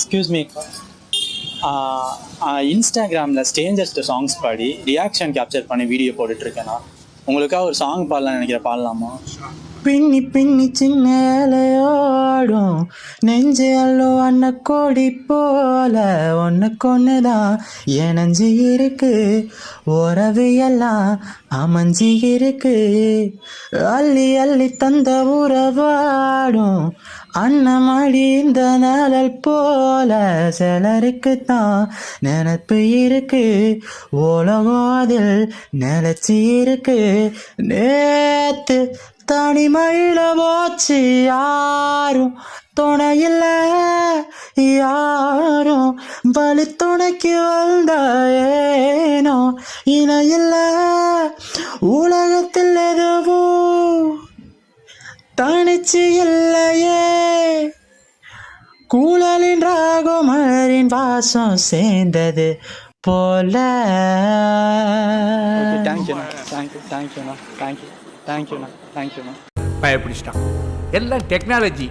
Excuse me. இன்ஸ்டாகிராமில் ஸ்ட்ரேஞ்சர்ஸ்ட் songs பாடி reaction capture பண்ணி video போட்டுட்ருக்கேண்ணா. உங்களுக்காக ஒரு சாங் பாடலாம்னு நினைக்கிறேன், பாடலாமா? பின்னி பின்னி சின்ன இலையோடும் நெஞ்சு அல்லோ அன்ன கொடி போல ஒன்றுக்கொன்று தான் எனஞ்சி இருக்கு, உறவு எல்லாம் அமைஞ்சி இருக்கு. அள்ளி அள்ளி தந்த உறவாடும் அன்னமடி இந்த நிழல் போல சிலருக்கு தான் நினப்பு இருக்கு, உலகம் அதில் நிலச்சி இருக்கு. நேத்து தனிமையில போச்சு யாரும் துணையில்ல, யாரும் வலி துணைக்கு வந்த ஏனோ இணையில்ல. உலகத்தில் எதுவும் தனிச்சு இல்லையே, கூழலின் ராகுமரின் வாசம் சேர்ந்தது போல. தேங்க்யூண்ணா, தேங்க்யூண்ணா, தேங்க்யூண்ணா. பயப்பிடிச்சிட்டான். எல்லாம் டெக்னாலஜி.